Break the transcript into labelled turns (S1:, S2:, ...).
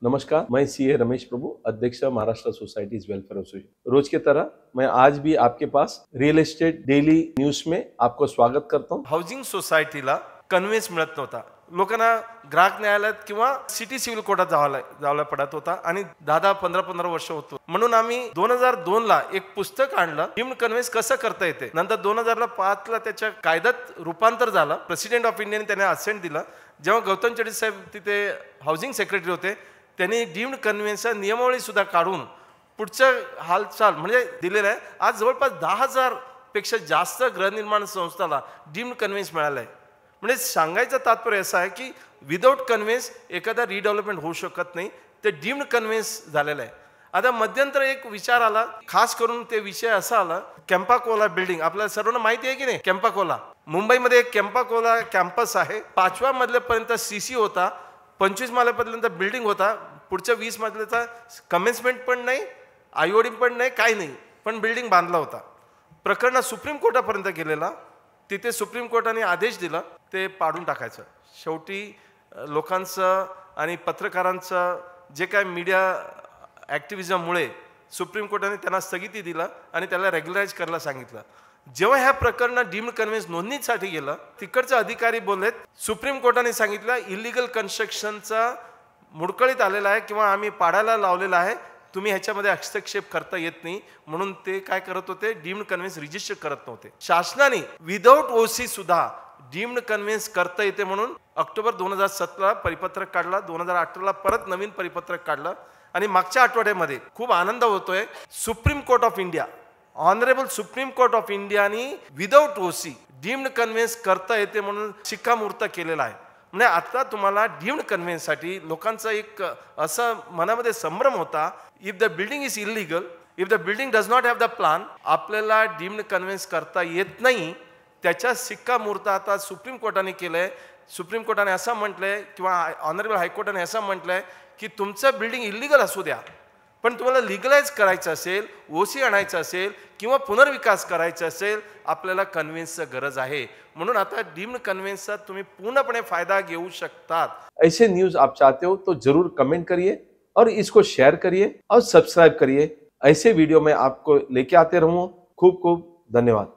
S1: नमस्कार, मैं सीए रमेश प्रभु, अध्यक्ष महाराष्ट्र सोसाइटीज वेलफेयर एसोसिएशन। रोज की तरह मैं आज भी आपके pass real estate daily news में आपको स्वागत करता हूं।
S2: हाऊसिंग सोसायटीला कन्व्हेन्स मिळत नव्हता, लोकांना ग्राहक न्यायालयात किंवा सिटी सिव्हिल कोर्टात जावं पडत होता आणि 10-15 वर्ष होतो। म्हणून आम्ही 2002 ला एक पुस्तक आणलं, डीम्ड कन्व्हेन्स कसं करता येते। नंतर 2005 ला त्याच्या कायद्यात रूपांतर झालं। प्रेसिडेंट ऑफ इंडियाने त्याने असेंट दिलं। जेव्हा गौतम चडी साहेब तिथे हाऊसिंग सेक्रेटरी होते, त्यांनी डीम्ड कन्व्हेन्सचा नियमावली सुद्धा काढून पुढचं हालचाल म्हणजे दिलेलं आहे। आज जवळपास 10,000 पेक्षा जास्त गृहनिर्माण संस्थांना डीम्ड कन्व्हेन्स मिळालं आहे। म्हणजे सांगायचं तात्पर्य असं आहे की विदाउट कन्व्हेन्स एखादा रिडेव्हलपमेंट होऊ शकत नाही, ते डीम्ड कन्व्हेन्स झालेलं आहे। आता मध्यंतर एक विचार आला, खास करून ते विषय असा आला, कॅम्पाकोला बिल्डिंग आपल्याला सर्वांना माहिती आहे की नाही। कॅम्पाकोला मुंबईमध्ये एक कॅम्पाकोला कॅम्पस आहे। 5व्या मजल्यापर्यंत सीसी होता, 25 मजल्यापर्यंत बिल्डिंग होता, पुढच्या 20 मजल्याचा कमेन्समेंट पण नाही, आयओडी पण नाही, काही नाही, पण बिल्डिंग बांधला होता। प्रकरण सुप्रीम कोर्टापर्यंत गेलेला, तिथे सुप्रीम कोर्टाने आदेश दिला ते पाडून टाकायचं। शेवटी लोकांचं आणि पत्रकारांचं जे काय मीडिया ॲक्टिव्हिजममुळे सुप्रीम कोर्टाने त्यांना स्थगिती दिला आणि त्याला रेग्युलराइज करायला सांगितलं। जेव्हा ह्या प्रकरणात डीम्ड कन्व्हेन्स नोंदणीसाठी गेलं, तिकडचे अधिकारी बोललेत, सुप्रीम कोर्टाने सांगितलं इलिगल कन्स्ट्रक्शनचा मुडकळीत आलेला आहे किंवा आम्ही पाडायला लावलेला आहे, तुम्ही ह्याच्यामध्ये हस्तक्षेप करता येत नाही, म्हणून ते काय करत होते, डीम्ड कन्व्हेन्स रजिस्टर करत नव्हते। शासनाने विदाउट ओसी सुद्धा डीम्ड कन्व्हेन्स करता येते म्हणून ऑक्टोबर 2017 परिपत्रक काढला, 2018 परत नवीन परिपत्रक काढलं आणि मागच्या आठवड्यामध्ये खूप आनंद होतोय, supreme court of India, honourable supreme court of इंडियाने विदाउट ओसी डीम्ड कन्व्हेन्स करता येते म्हणून शिक्कामोर्तब केलेला आहे। म्हणजे आता तुम्हाला डीम्ड कन्व्हेन्ससाठी लोकांचा एक असं मनामध्ये संभ्रम होता, if the building is illegal, if the building does not have the plan, आपल्याला डीम्ड कन्व्हेन्स करता येत नाही, त्याच्या शिक्कामोर्तब आता सुप्रीम कोर्टाने केलंय। सुप्रीम कोर्टाने असं म्हटलंय किंवा ऑनरेबल हायकोर्टाने असं म्हटलंय की तुमचं बिल्डिंग इलिगल असू द्या, पण तुम्हाला लिगलाइज करायचं असेल, ओसी आणायचं असेल किंवा पुनर्विकास करायचा असेल, आपल्याला कन्व्हेन्सची गरज आहे। म्हणून आता डीम्ड कन्व्हेन्सचा तुम्ही पूर्णपणे फायदा घेऊ शकतात।
S1: ऐसे न्यूज आप चाहते हो तो जरूर कमेंट करिए और इसको शेयर करिए और सब्सक्राइब करिए। ऐसे वीडियो में आपको लेके आते रहूं। खूब खूब धन्यवाद।